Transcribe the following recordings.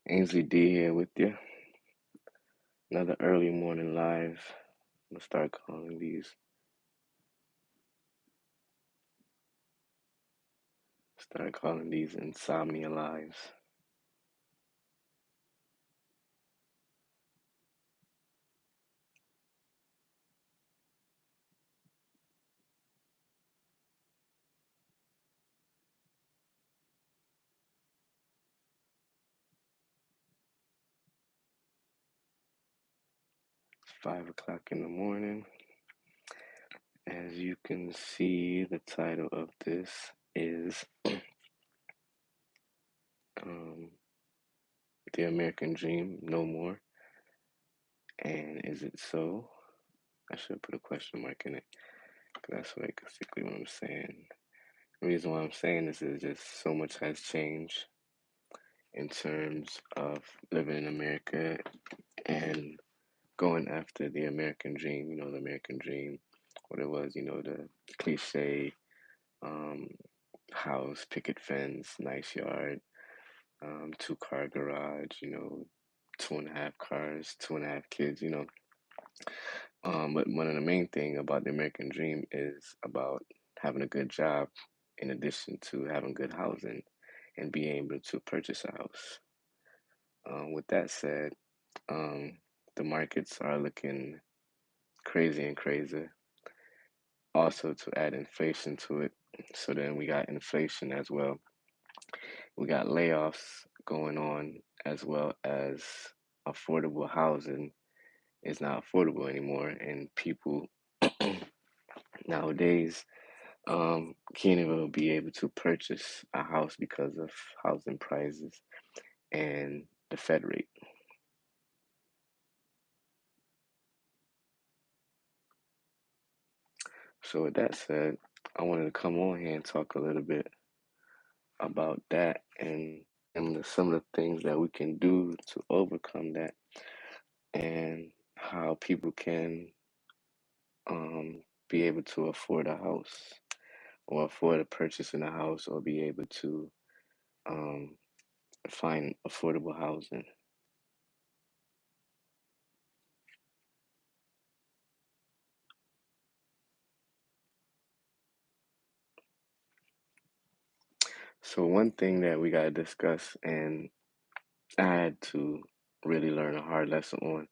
Ainsley D here with you. Another early morning live. I'm gonna start calling these insomnia lives. 5 o'clock in the morning. As you can see, the title of this is um, The American Dream No More. And is it so? I should put a question mark in it because that's basically what I'm saying. The reason why I'm saying this is just so much has changed in terms of living in America and going after the American dream, the American dream, what it was, the cliche um, house, picket fence, nice yard, two-car garage, two and a half cars, two and a half kids, But one of the main thing about the American dream is about having a good job in addition to having good housing and being able to purchase a house. With that said, um, the markets are looking crazy and crazy. Also, to add inflation to it, so then we got inflation as well. We got layoffs going on as well as affordable housing is not affordable anymore, and people nowadays can't even be able to purchase a house because of housing prices and the Fed rate. So, with that said, I wanted to come on here and talk a little bit about that and some of the things that we can do to overcome that and how people can um, be able to afford a house or afford a purchase in a house or be able to um, find affordable housing. So one thing that we got to discuss, and I had to really learn a hard lesson on,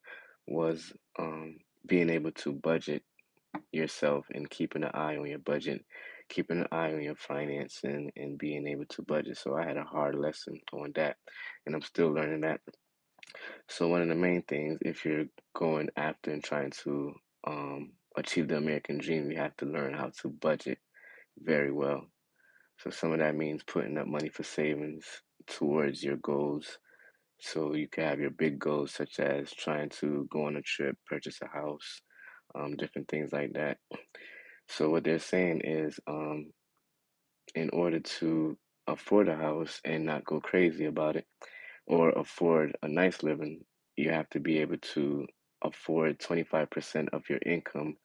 was being able to budget yourself and keeping an eye on your budget, keeping an eye on your financing, and being able to budget. So I had a hard lesson on that, and I'm still learning that. So one of the main things, if you're going after and trying to achieve the American dream, you have to learn how to budget very well. So some of that means putting up money for savings towards your goals. So you can have your big goals, such as trying to go on a trip, purchase a house, different things like that. So what they're saying is, in order to afford a house and not go crazy about it, or afford a nice living, you have to be able to afford 25% of your income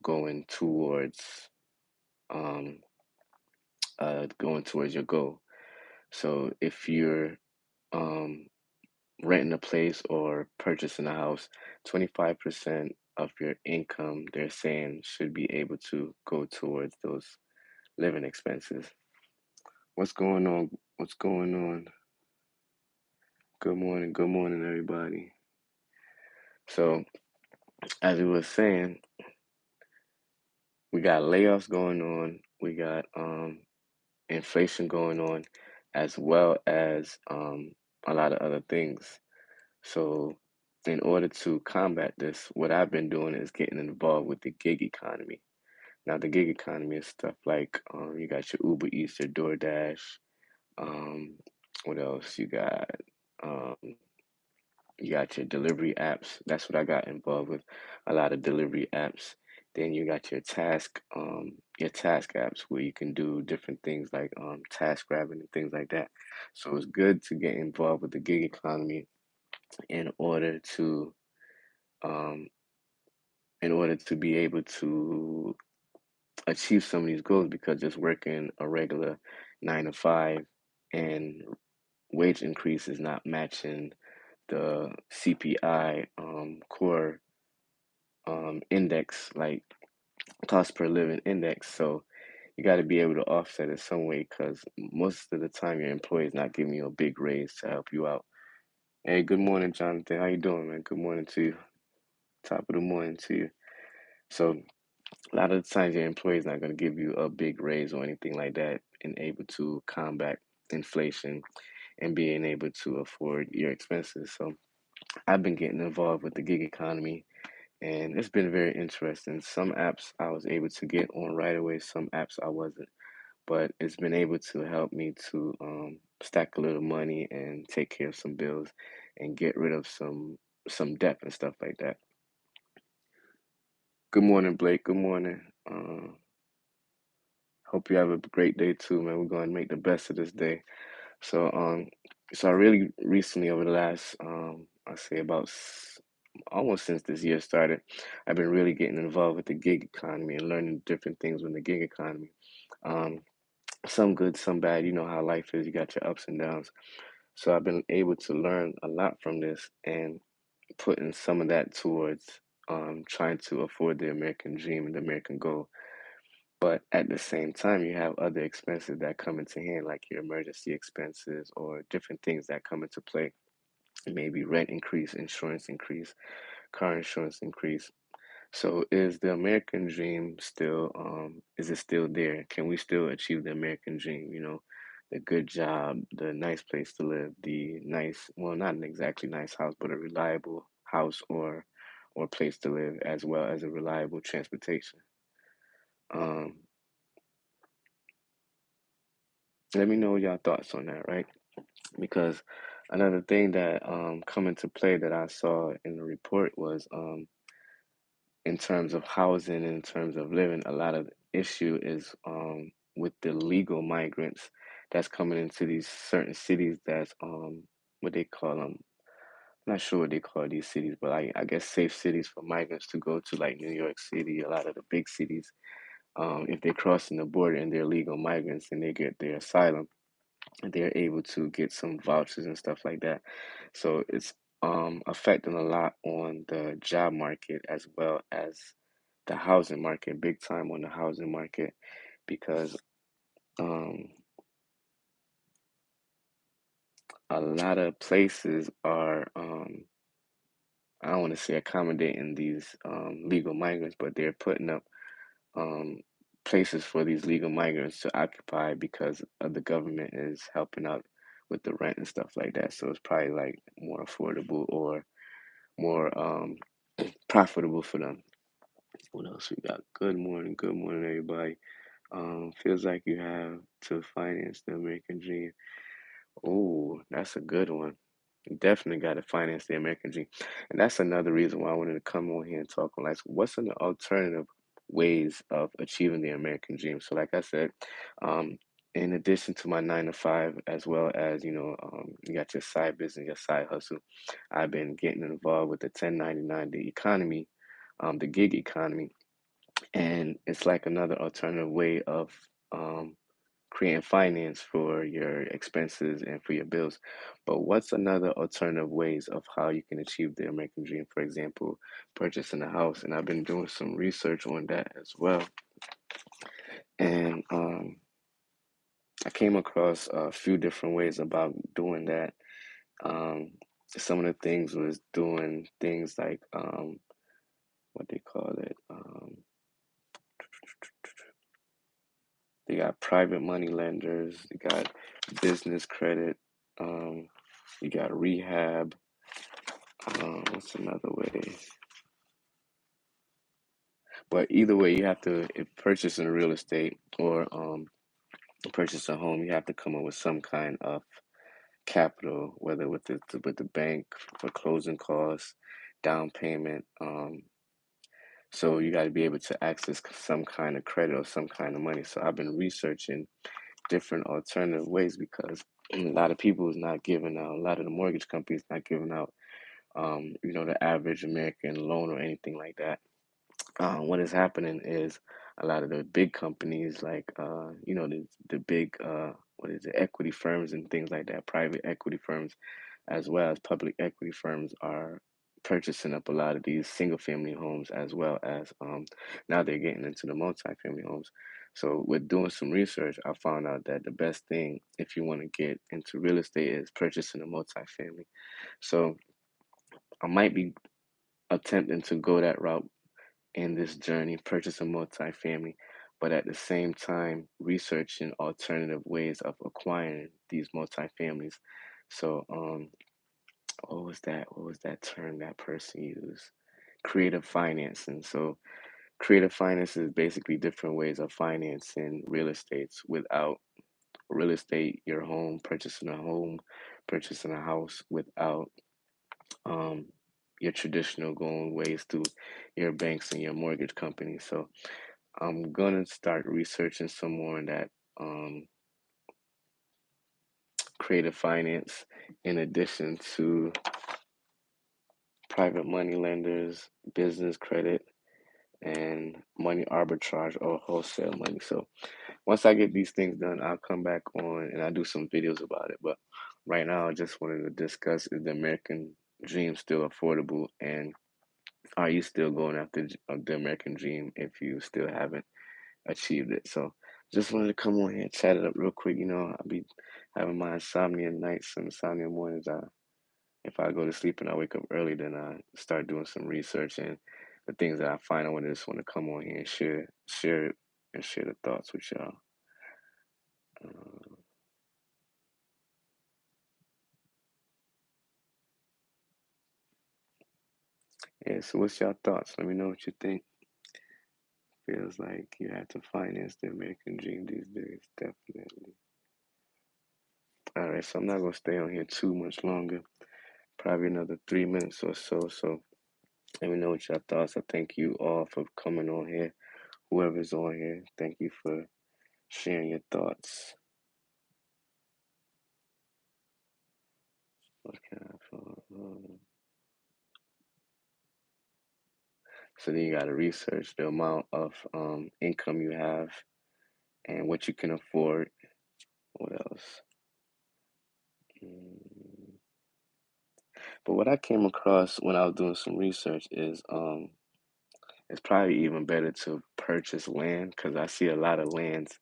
going towards um, going towards your goal. So if you're um, renting a place or purchasing a house, 25% of your income, they're saying, should be able to go towards those living expenses. What's going on? What's going on? Good morning, everybody. So, as we were saying, we got layoffs going on, we got inflation going on, as well as a lot of other things. So, in order to combat this, what I've been doing is getting involved with the gig economy. Now, the gig economy is stuff like you got your Uber Eats, your DoorDash. Um, what else? Um, you got your delivery apps. That's what I got involved with. A lot of delivery apps. Then you got your task apps where you can do different things like task grabbing and things like that. So it's good to get involved with the gig economy in order to um, be able to achieve some of these goals because just working a regular 9 to 5 and wage increase is not matching the CPI core index, like cost per living index. So you got to be able to offset it some way because most of the time your employer is not giving you a big raise to help you out. Hey, good morning, Jonathan. How you doing, man? Good morning to you. Top of the morning to you. So a lot of the times your employer is not going to give you a big raise or anything like that and able to combat inflation and being able to afford your expenses. So I've been getting involved with the gig economy and it's been very interesting. Some apps I was able to get on right away, some apps I wasn't, but it's been able to help me to stack a little money and take care of some bills and get rid of some debt and stuff like that. Good morning, Blake. Good morning. Hope you have a great day too, man. We're going to make the best of this day. So, so I really recently, over the last, I say about almost since this year started, I've been really getting involved with the gig economy and learning different things with the gig economy. Um, some good, some bad. You know how life is. You got your ups and downs. So I've been able to learn a lot from this and putting some of that towards trying to afford the American dream and the American goal. But at the same time, you have other expenses that come into hand, like your emergency expenses or different things that come into play. Maybe rent increase, insurance increase, car insurance increase. So is the American dream still, is it still there? Can we still achieve the American dream? You know, the good job, the nice place to live, the nice, well, not an exactly nice house, but a reliable house or place to live, as well as a reliable transportation. Um, Let me know your thoughts on that, right? Because another thing that come into play that I saw in the report was in terms of housing, in terms of living, a lot of the issue is with the legal migrants that's coming into these certain cities that's what they call them. I'm not sure what they call these cities, but I guess safe cities for migrants to go to, like New York City, a lot of the big cities. If they're crossing the border and they're legal migrants and they get their asylum, they're able to get some vouchers and stuff like that. So it's affecting a lot on the job market as well as the housing market, big time on the housing market because um, a lot of places are I don't want to say accommodating these legal migrants, but they're putting up um, places for these legal migrants to occupy because of the government is helping out with the rent and stuff like that. So it's probably like more affordable or more profitable for them. What else we got? Good morning, everybody. Feels like you have to finance the American dream. Oh, that's a good one. You definitely got to finance the American dream. And that's another reason why I wanted to come on here and talk on like what's an alternative ways of achieving the American dream. So like I said, um, in addition to my 9 to 5, as well as, you got your side business, your side hustle, I've been getting involved with the 1099, the economy, the gig economy. And it's like another alternative way of um, creating finance for your expenses and for your bills. But what's another alternative ways of how you can achieve the American dream? For example, purchasing a house. And I've been doing some research on that as well. And I came across a few different ways about doing that. Um, some of the things was doing things like what they call it. They got private money lenders. They got business credit. Um, you got rehab. What's another way? But either way, you have to, if purchasing real estate or purchase a home, you have to come up with some kind of capital, whether with the bank for closing costs, down payment. So you got to be able to access some kind of credit or some kind of money. So I've been researching different alternative ways because a lot of people is not giving out. A lot of the mortgage companies not giving out, the average American loan or anything like that. What is happening is a lot of the big companies, like the big what is it, equity firms and things like that, private equity firms, as well as public equity firms are purchasing up a lot of these single family homes as well as now they're getting into the multi-family homes. So with doing some research, I found out that the best thing if you want to get into real estate is purchasing a multi-family. So I might be attempting to go that route in this journey, purchase a multifamily, but at the same time researching alternative ways of acquiring these multifamilies. So, what was that? What was that term that person used? Creative financing. So, creative finance is basically different ways of financing real estates without real estate, your home, purchasing a house without um your traditional going ways through your banks and your mortgage company. So I'm gonna start researching some more on that um, creative finance, in addition to private money lenders, business credit, and money arbitrage or wholesale money. So once I get these things done, I'll come back on and I'll do some videos about it. But right now, I just wanted to discuss, is the American dream still affordable, and are you still going after the American dream if you still haven't achieved it? So just wanted to come on here and chat it up real quick. I'll be having my insomnia nights and insomnia mornings. If I go to sleep and I wake up early, then I start doing some research and the things that I find. Just want to come on here and share it, and share the thoughts with y'all. Uh, yeah. So what's y'all thoughts? Let me know what you think. Feels like you have to finance the American dream these days, definitely. All right, so I'm not gonna stay on here too much longer. Probably another 3 minutes or so. So let me know what your thoughts. I thank you all for coming on here. Whoever's on here, thank you for sharing your thoughts. What can So then you got to research the amount of income you have and what you can afford. What else? Mm. But what I came across when I was doing some research is it's probably even better to purchase land, because I see a lot of lands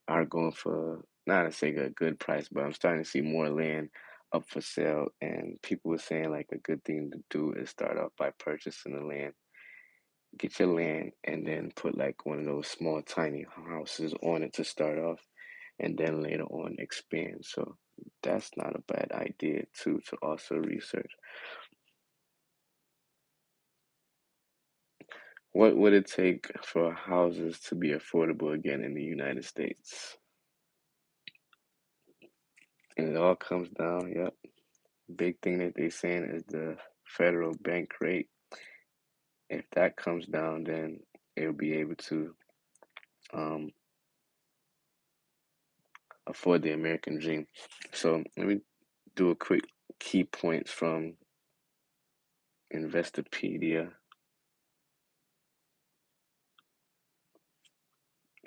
are going for, not to say a good price, but I'm starting to see more land up for sale. And people were saying like a good thing to do is start off by purchasing the land, get your land, and then put like one of those small, tiny houses on it to start off, and then later on expand. So that's not a bad idea too, to also research. What would it take for houses to be affordable again in the United States? And it all comes down, yep. Big thing that they're saying is the federal bank rate. If that comes down, then it'll be able to um, afford the American dream. So let me do a quick key points from Investopedia.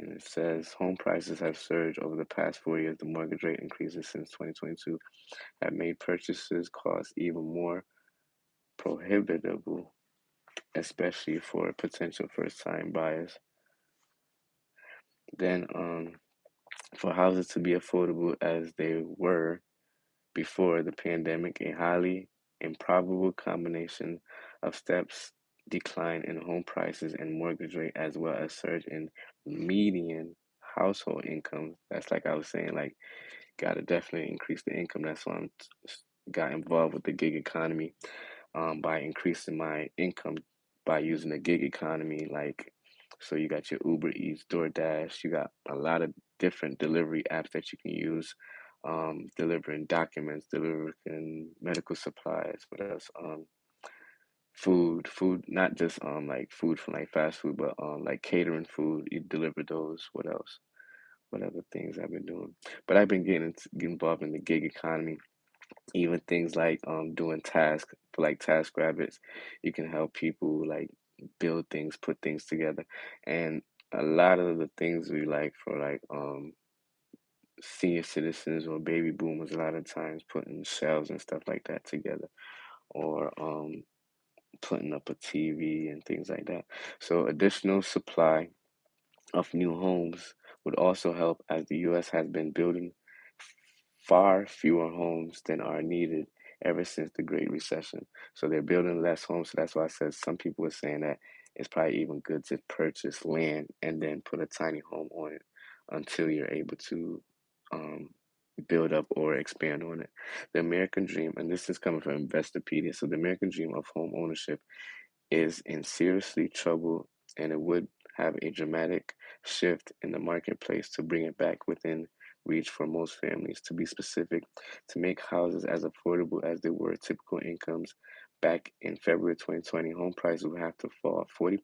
And it says home prices have surged over the past 4 years. The mortgage rate increases since 2022 have made purchases cost even more prohibitive, especially for potential first-time buyers. Then, for houses to be affordable as they were before the pandemic, a highly improbable combination of steps, decline in home prices and mortgage rate, as well as surge in median household income. That's like I was saying, like, gotta definitely increase the income. That's why I'm got involved with the gig economy, by increasing my income by using the gig economy. Like, so you got your Uber Eats, DoorDash, you got a lot of different delivery apps that you can use, delivering documents, delivering medical supplies. What else? Food, not just like food from like fast food, but like catering food. You deliver those. What else? What other things I've been doing? But I've been getting involved in the gig economy, even things like doing tasks for like task rabbits. You can help people like build things, put things together. And a lot of the things we like for like senior citizens or baby boomers a lot of times putting shelves and stuff like that together, or putting up a TV and things like that. So additional supply of new homes would also help, as the U.S. has been building far fewer homes than are needed ever since the Great Recession. So they're building less homes. So that's why I said some people are saying that it's probably even good to purchase land and then put a tiny home on it until you're able to um, build up or expand on it. The American dream, and this is coming from Investopedia, so the American dream of home ownership is in seriously trouble, and it would have a dramatic shift in the marketplace to bring it back within reach for most families. To be specific, to make houses as affordable as they were typical incomes back in February 2020, home prices would have to fall 40%.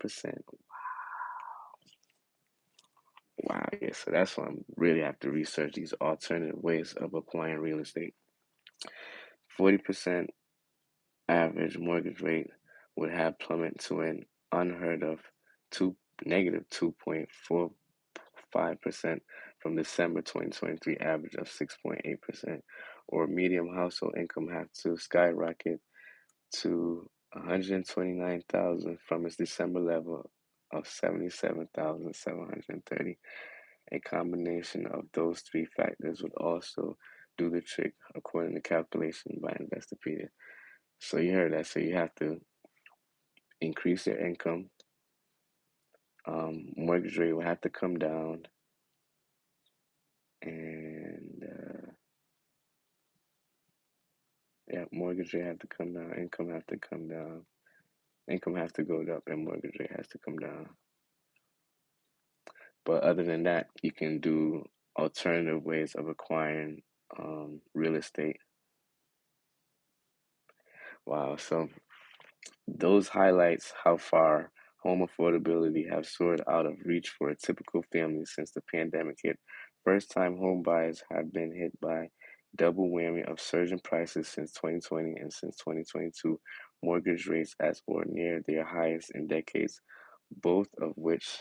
Wow, yeah, so that's why I'm really have to research these alternative ways of acquiring real estate. 40% average mortgage rate would have plummeted to an unheard of two negative 2.45% from December 2023 average of 6.8%, or medium household income have to skyrocket to 129,000 from its December level of 77,730. A combination of those three factors would also do the trick, according to calculation by Investopedia. So you heard that. So you have to increase your income. Mortgage rate will have to come down, and yeah, mortgage rate have to come down. Income have to come down. Income has to go up, and mortgage rate has to come down. But other than that, you can do alternative ways of acquiring real estate. Wow. So those highlights how far home affordability have soared out of reach for a typical family since the pandemic hit. First-time home buyers have been hit by double whammy of surging prices since 2020 and since 2022, mortgage rates at or near their highest in decades, both of which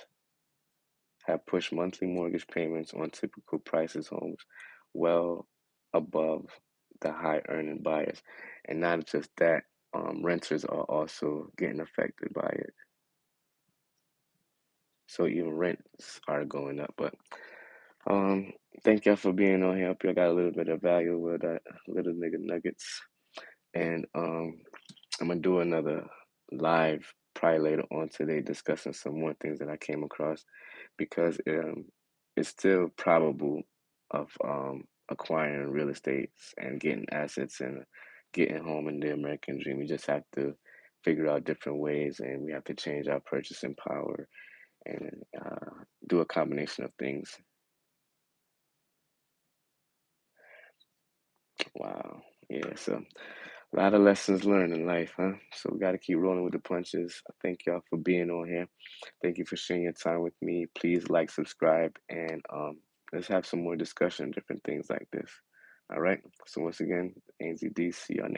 have pushed monthly mortgage payments on typical prices homes well above the high earning buyers. And not just that, renters are also getting affected by it. So even rents are going up. But um, thank y'all for being on here. Hope y'all got a little bit of value with that little nigga nuggets. And I'm gonna do another live probably later on today discussing some more things that I came across because it's still probable of acquiring real estate and getting assets and getting home in the American dream. We just have to figure out different ways, and we have to change our purchasing power and do a combination of things. Wow. Yeah. So a lot of lessons learned in life, huh? So we got to keep rolling with the punches. I thank y'all for being on here. Thank you for sharing your time with me. Please like, subscribe, and let's have some more discussion, different things like this. All right. So once again, ANZD, see y'all next.